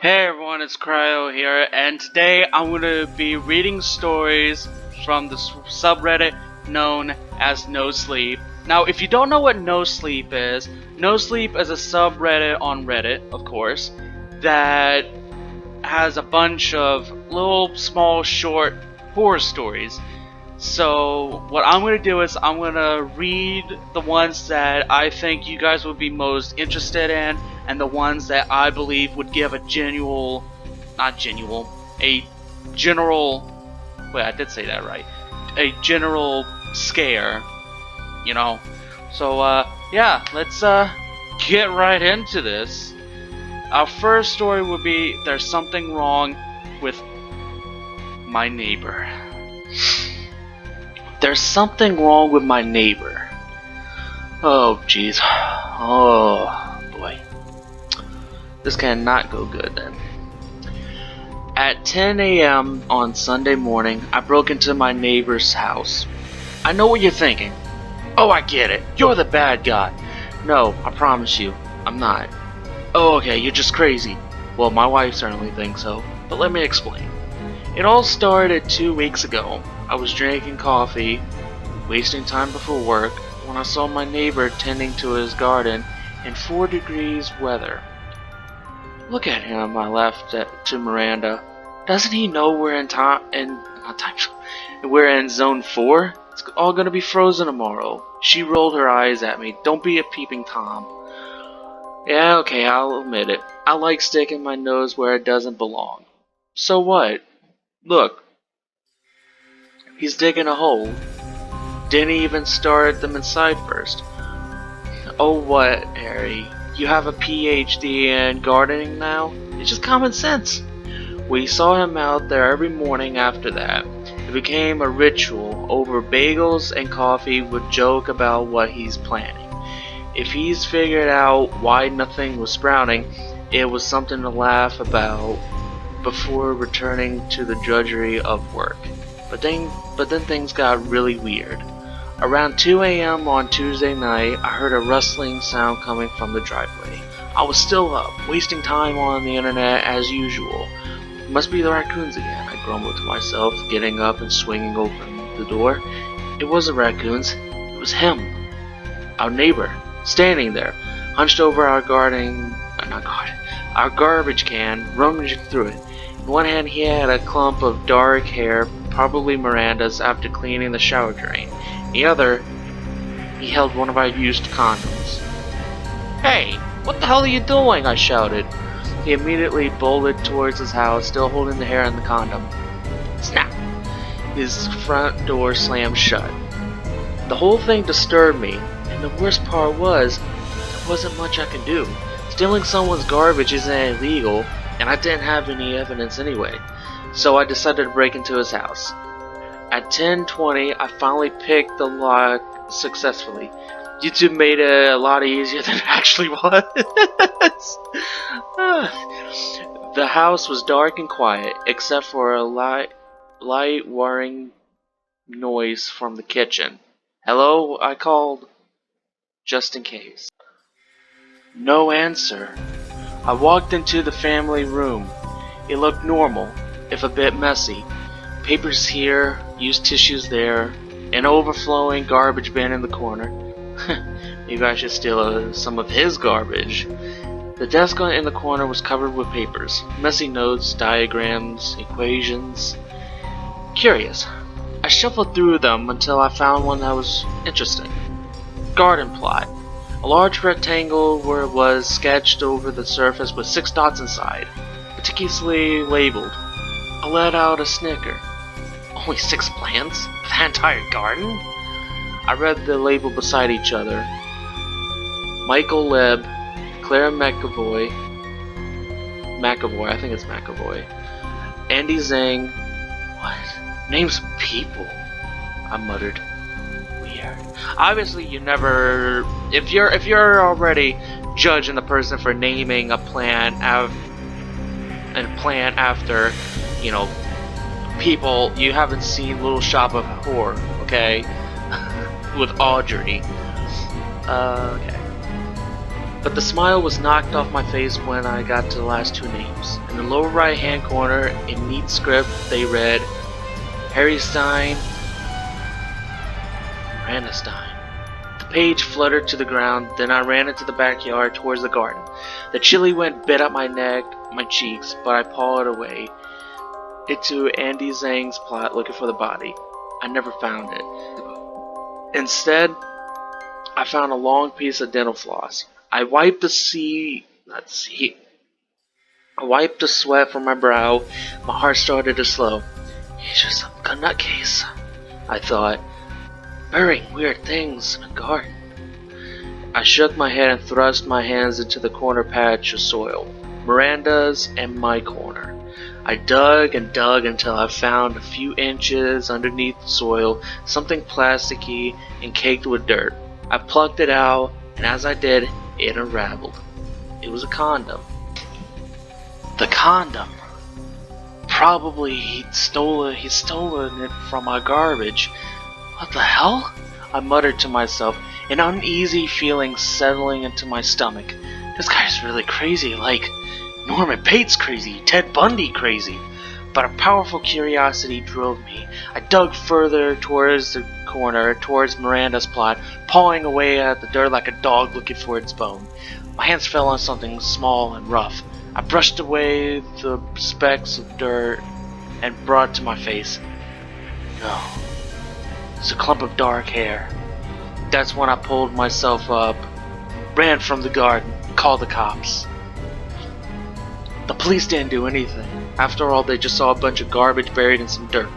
Hey everyone, it's Cryo here, and today I'm going to be reading stories from the subreddit known as Nosleep. Now, if you don't know what Nosleep is a subreddit on Reddit, of course, that has a bunch of little, small, short horror stories. So, what I'm going to do is I'm going to read the ones that I think you guys would be most interested in, and the ones that I believe would give a general, wait, I did say that right, a general scare, you know. So, yeah, let's, get right into this. Our first story would be, there's something wrong with my neighbor. There's something wrong with my neighbor. Oh, jeez. Oh, boy. This cannot go good then. At 10 a.m. on Sunday morning, I broke into my neighbor's house. I know what you're thinking. Oh, I get it. You're the bad guy. No, I promise you, I'm not. Oh, okay, you're just crazy. Well, my wife certainly thinks so, but let me explain. It all started 2 weeks ago. I was drinking coffee, wasting time before work, when I saw my neighbor tending to his garden in 4 degrees weather. Look at him, I laughed to Miranda. Doesn't he know we're in zone 4? It's all gonna be frozen tomorrow. She rolled her eyes at me. Don't be a peeping Tom. Yeah, okay, I'll admit it. I like sticking my nose where it doesn't belong. So what? Look. He's digging a hole. Didn't even start them inside first. Oh what, Harry? You have a PhD in gardening now? It's just common sense. We saw him out there every morning after that. It became a ritual. Over bagels and coffee would joke about what he's planting. If he's figured out why nothing was sprouting, it was something to laugh about before returning to the drudgery of work. But then things got really weird. Around 2 a.m. on Tuesday night, I heard a rustling sound coming from the driveway. I was still up, wasting time on the internet as usual. It must be the raccoons again, I grumbled to myself, getting up and swinging open the door. It wasn't raccoons, it was him. Our neighbor, standing there, hunched over our garbage can, rummaging through it. In one hand he had a clump of dark hair, probably Miranda's after cleaning the shower drain. In the other, he held one of our used condoms. Hey, what the hell are you doing? I shouted. He immediately bolted towards his house, still holding the hair and the condom. Snap! His front door slammed shut. The whole thing disturbed me, and the worst part was, there wasn't much I could do. Stealing someone's garbage isn't illegal, and I didn't have any evidence anyway, so I decided to break into his house. At 10:20, I finally picked the lock successfully. YouTube made it a lot easier than it actually was. The house was dark and quiet, except for a light whirring noise from the kitchen. Hello, I called, just in case. No answer. I walked into the family room. It looked normal, if a bit messy. Papers here, used tissues there, an overflowing garbage bin in the corner. Maybe I should steal some of his garbage. The desk in the corner was covered with papers, messy notes, diagrams, equations. Curious. I shuffled through them until I found one that was interesting. Garden plot. A large rectangle where it was sketched over the surface with 6 dots inside, meticulously labeled. I let out a snicker. Only 6 plants? For that entire garden? I read the label beside each other. Michael Leb, Claire McAvoy, I think it's McAvoy, Andy Zhang. What? Names of people? I muttered. Weird. Obviously, you never. If you're already judging the person for naming a plant after, you know, people, you haven't seen Little Shop of Horror, okay? With Audrey. Okay. But the smile was knocked off my face when I got to the last two names. In the lower right hand corner, in neat script, they read, Harry Stein, Miranda Stein. The page fluttered to the ground, then I ran into the backyard towards the garden. The chilly wind bit at my neck, my cheeks, but I pawed away into Andy Zhang's plot looking for the body. I never found it. Instead, I found a long piece of dental floss. I wiped the sweat from my brow. My heart started to slow. He's just a nutcase, I thought, burying weird things in a garden. I shook my head and thrust my hands into the corner patch of soil, Miranda's and my corner. I dug and dug until I found a few inches underneath the soil, something plasticky and caked with dirt. I plucked it out, and as I did, it unraveled. It was a condom. The condom. Probably he'd stolen it from my garbage. What the hell? I muttered to myself, an uneasy feeling settling into my stomach. This guy's really crazy, like Norman Bates crazy, Ted Bundy crazy. But a powerful curiosity drove me. I dug further towards the corner, towards Miranda's plot, pawing away at the dirt like a dog looking for its bone. My hands fell on something small and rough. I brushed away the specks of dirt and brought it to my face. No. It's a clump of dark hair. That's when I pulled myself up, ran from the garden, and called the cops. The police didn't do anything. After all, they just saw a bunch of garbage buried in some dirt.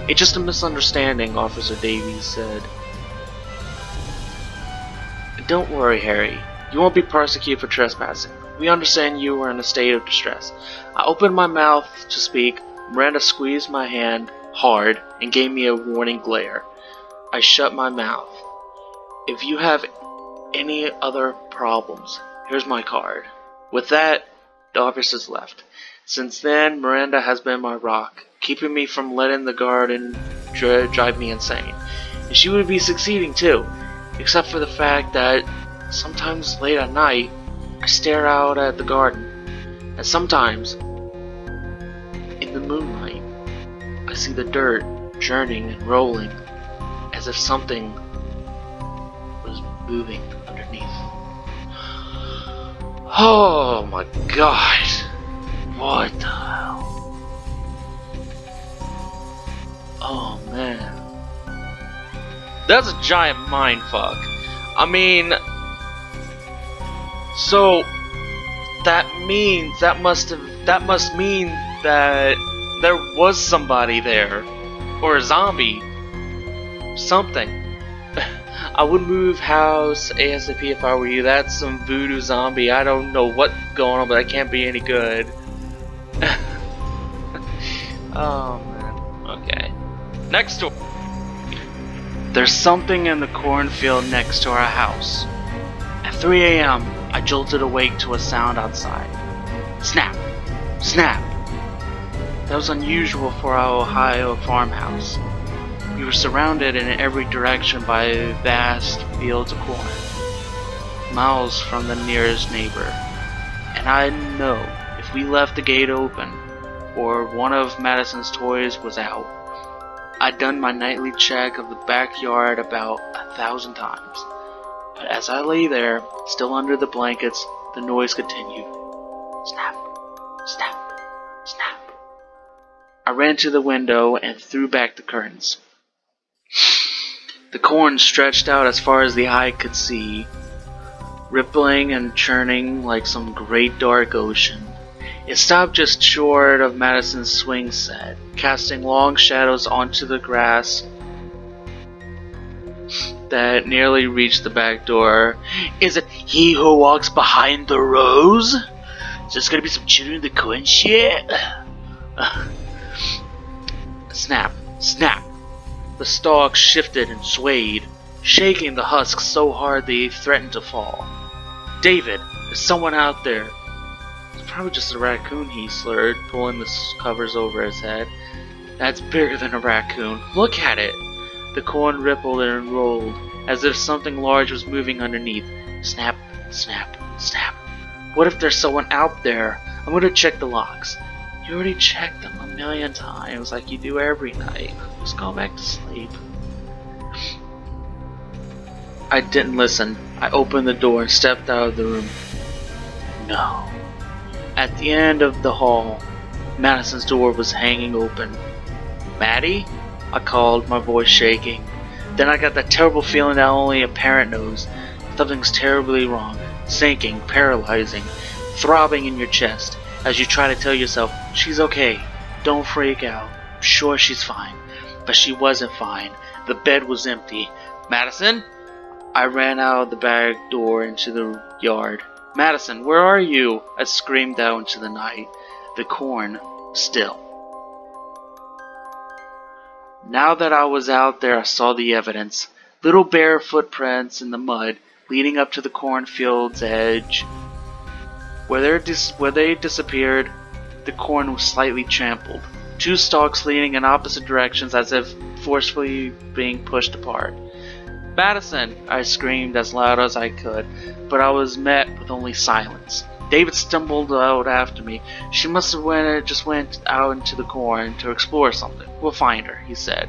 It's just a misunderstanding, Officer Davies said. Don't worry, Harry. You won't be prosecuted for trespassing. We understand you were in a state of distress. I opened my mouth to speak. Miranda squeezed my hand hard and gave me a warning glare. I shut my mouth. If you have any other problems, here's my card. With that, the officers left. Since then, Miranda has been my rock, keeping me from letting the garden drive me insane. And she would be succeeding too, except for the fact that sometimes late at night, I stare out at the garden, and sometimes, in the moonlight, I see the dirt churning and rolling, as if something was moving underneath. Oh my god! What the hell? Oh man. That's a giant mindfuck. I mean, so that must mean that there was somebody there, or a zombie, something. I would move house ASAP if I were you. That's some voodoo zombie. I don't know what's going on, but that can't be any good. Oh man. Okay. Next door. There's something in the cornfield next to our house. At 3 a.m., I jolted awake to a sound outside. Snap! Snap! That was unusual for our Ohio farmhouse. We were surrounded in every direction by vast fields of corn, miles from the nearest neighbor. And I know if we left the gate open, or one of Madison's toys was out, I'd done my nightly check of the backyard about 1,000 times. But as I lay there, still under the blankets, the noise continued. Snap, snap, snap. I ran to the window and threw back the curtains. The corn stretched out as far as the eye could see, rippling and churning like some great dark ocean. It stopped just short of Madison's swing set, casting long shadows onto the grass that nearly reached the back door. Is it he who walks behind the rose? Is this gonna be some children of the corn shit? Snap, snap. The stalk shifted and swayed, shaking the husks so hard they threatened to fall. David, there's someone out there. It's probably just a raccoon, he slurred, pulling the covers over his head. That's bigger than a raccoon. Look at it! The corn rippled and rolled, as if something large was moving underneath. Snap, snap, Snap. What if there's someone out there? I'm gonna check the locks. You already checked them a million times like you do every night. Just go back to sleep. I didn't listen. I opened the door and stepped out of the room. No. At the end of the hall, Madison's door was hanging open. Maddie? I called, my voice shaking. Then I got that terrible feeling that only a parent knows. Something's terribly wrong. Sinking, paralyzing, throbbing in your chest as you try to tell yourself, she's okay. Don't freak out. I'm sure she's fine. But she wasn't fine. The bed was empty. Madison? I ran out of the back door into the yard. Madison, where are you? I screamed out into the night. The corn still. Now that I was out there, I saw the evidence. Little bare footprints in the mud leading up to the cornfield's edge. Where they disappeared, the corn was slightly trampled. Two stalks leaning in opposite directions as if forcefully being pushed apart. Madison! I screamed as loud as I could, but I was met with only silence. David stumbled out after me. She must have just went out into the corn to explore something. We'll find her, he said,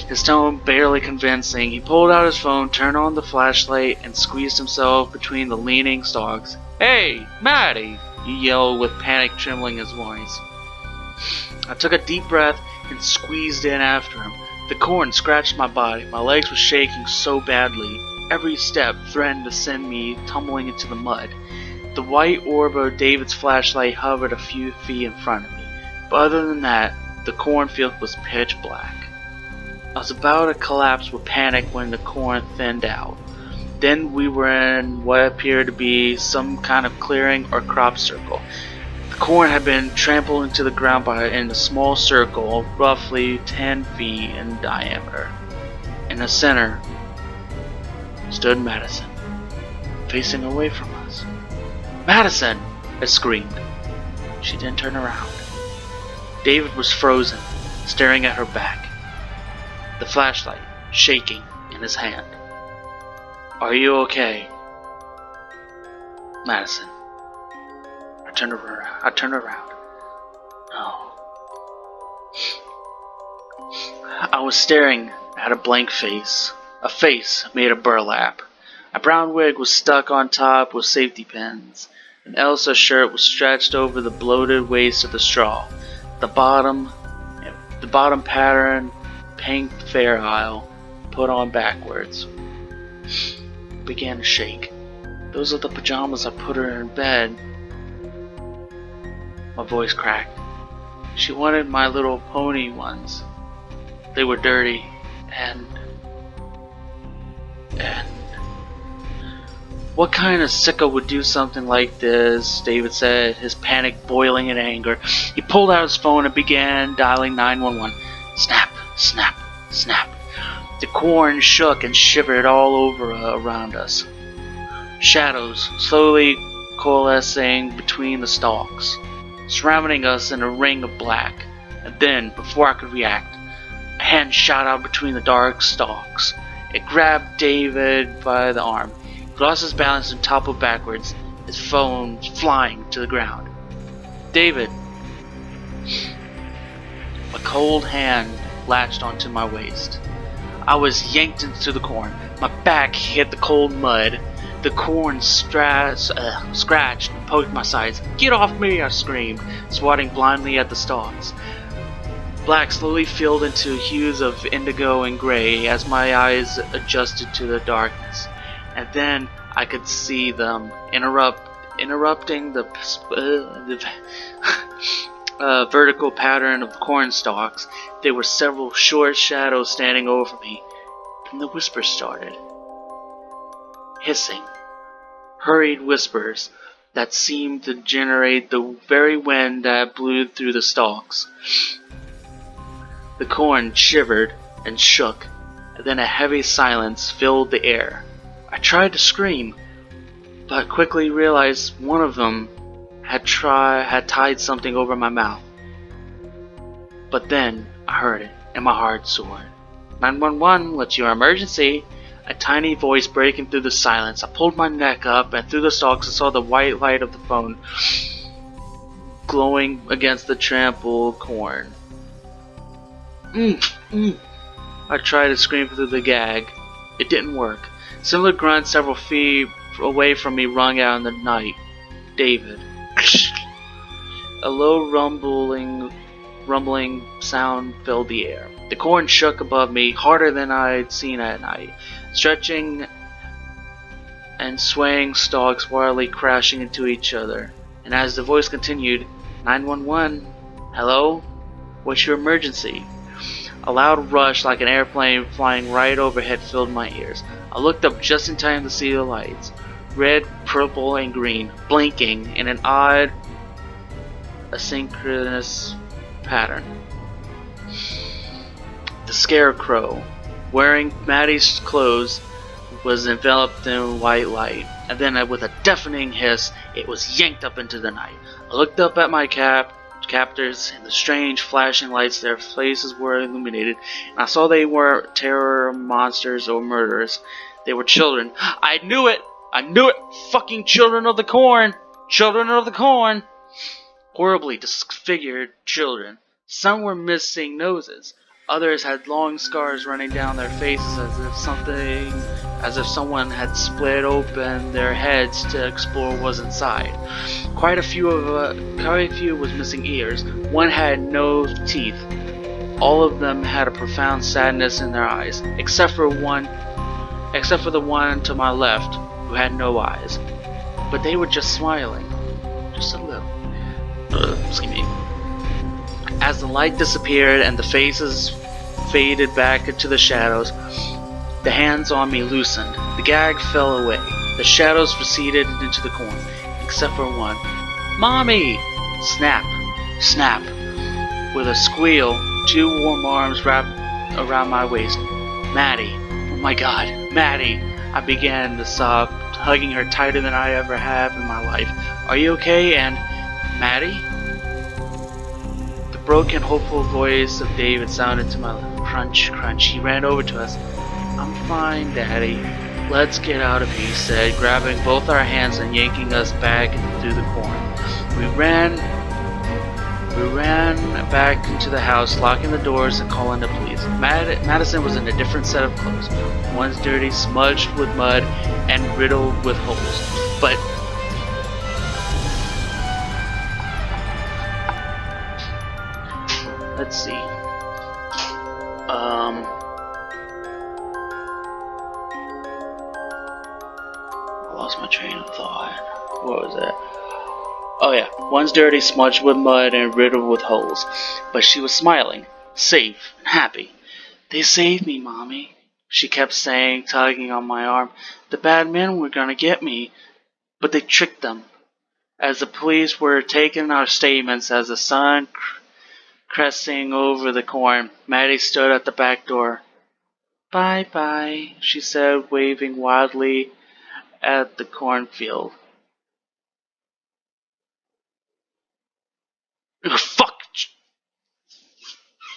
his tone barely convincing. He pulled out his phone, turned on the flashlight, and squeezed himself between the leaning stalks. Hey, Maddie! He yelled with panic trembling his voice. I took a deep breath and squeezed in after him. The corn scratched my body. My legs were shaking so badly. Every step threatened to send me tumbling into the mud. The white orb of David's flashlight hovered a few feet in front of me, but other than that, the cornfield was pitch black. I was about to collapse with panic when the corn thinned out. Then we were in what appeared to be some kind of clearing or crop circle. The corn had been trampled into the ground in a small circle, roughly 10 feet in diameter. In the center stood Madison, facing away from us. Madison! I screamed. She didn't turn around. David was frozen, staring at her back, the flashlight shaking in his hand. Are you okay? Madison. I turned around. No. I was staring at a blank face, a face made of burlap. A brown wig was stuck on top with safety pins. An Elsa shirt was stretched over the bloated waist of the straw. The bottom pattern, pink fair isle, put on backwards, began to shake. Those are the pajamas I put her in bed. My voice cracked. She wanted My Little Pony ones. They were dirty and what kind of sicko would do something like this? David said, his panic boiling in anger. He pulled out his phone and began dialing 911. Snap, snap, snap. The corn shook and shivered all over around us. Shadows slowly coalescing between the stalks, surrounding us in a ring of black. And then, before I could react, a hand shot out between the dark stalks. It grabbed David by the arm. He lost his balance and toppled backwards, his phone flying to the ground. David! A cold hand latched onto my waist. I was yanked into the corn. My back hit the cold mud. The corn scratched and poked my sides. Get off me! I screamed, swatting blindly at the stalks. Black slowly filled into hues of indigo and gray as my eyes adjusted to the darkness. And then I could see them interrupting the vertical pattern of corn stalks. There were several short shadows standing over me. And the whispers started. Hissing, hurried whispers that seemed to generate the very wind that blew through the stalks. The corn shivered and shook, and then a heavy silence filled the air. I tried to scream, but quickly realized one of them had tied something over my mouth. But then I heard it, and my heart soared. 911, what's your emergency? a tiny voice breaking through the silence. I pulled my neck up, and through the stalks I saw the white light of the phone glowing against the trampled corn. I tried to scream through the gag. It didn't work. Similar grunts several feet away from me rung out in the night. David. A low rumbling sound filled the air. The corn shook above me, harder than I'd seen at night, stretching and swaying stalks wildly crashing into each other. And as the voice continued, 911, hello? What's your emergency? A loud rush like an airplane flying right overhead filled my ears. I looked up just in time to see the lights, red, purple, and green, blinking in an odd, asynchronous pattern. The scarecrow, wearing Maddie's clothes, was enveloped in white light, and then with a deafening hiss, it was yanked up into the night. I looked up at my captors, and the strange flashing lights, their faces were illuminated, and I saw they weren't terror monsters or murderers. They were children. I knew it! I knew it! Fucking children of the corn! Children of the corn! Horribly disfigured children. Some were missing noses. Others had long scars running down their faces as if someone had split open their heads to explore what was inside. Quite a few was missing ears. One had no teeth. All of them had a profound sadness in their eyes, except for the one to my left who had no eyes. But they were just smiling, just a little. Excuse me. As the light disappeared and the faces faded back into the shadows, the hands on me loosened. The gag fell away. The shadows receded into the corn, except for one. Mommy! Snap! Snap! With a squeal, two warm arms wrapped around my waist. Maddie! Oh my God! Maddie! I began to sob, hugging her tighter than I ever have in my life. Are you okay? And Maddie? The broken, hopeful voice of David sounded to my left. Crunch, crunch. He ran over to us. I'm fine, Daddy. Let's get out of here, he said, grabbing both our hands and yanking us back through the corn. We ran back into the house, locking the doors and calling the police. Madison was in a different set of clothes. One's dirty, smudged with mud, and riddled with holes. But let's see. I lost my train of thought. What was that? Oh yeah, one's dirty, smudged with mud, and riddled with holes. But she was smiling, safe, and happy. They saved me, Mommy, she kept saying, tugging on my arm. The bad men were gonna get me, but they tricked them. As the police were taking our statements, as the sun cresting over the corn, Maddie stood at the back door. Bye-bye, she said, waving wildly at the cornfield.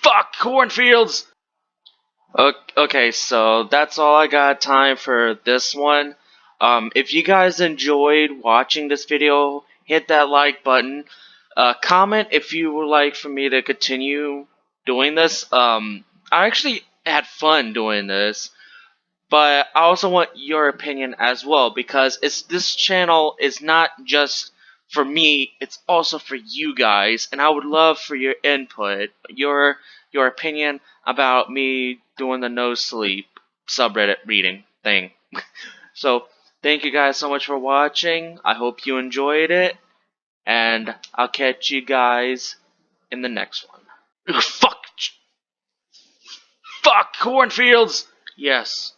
Fuck cornfields! Okay, so that's all I got time for this one. If you guys enjoyed watching this video, hit that like button. Comment if you would like for me to continue doing this. I actually had fun doing this, but I also want your opinion as well, because this channel is not just for me, it's also for you guys, and I would love for your input, your opinion about me doing the Nosleep subreddit reading thing. So, thank you guys so much for watching. I hope you enjoyed it, and I'll catch you guys in the next one. Fuck cornfields! Yes.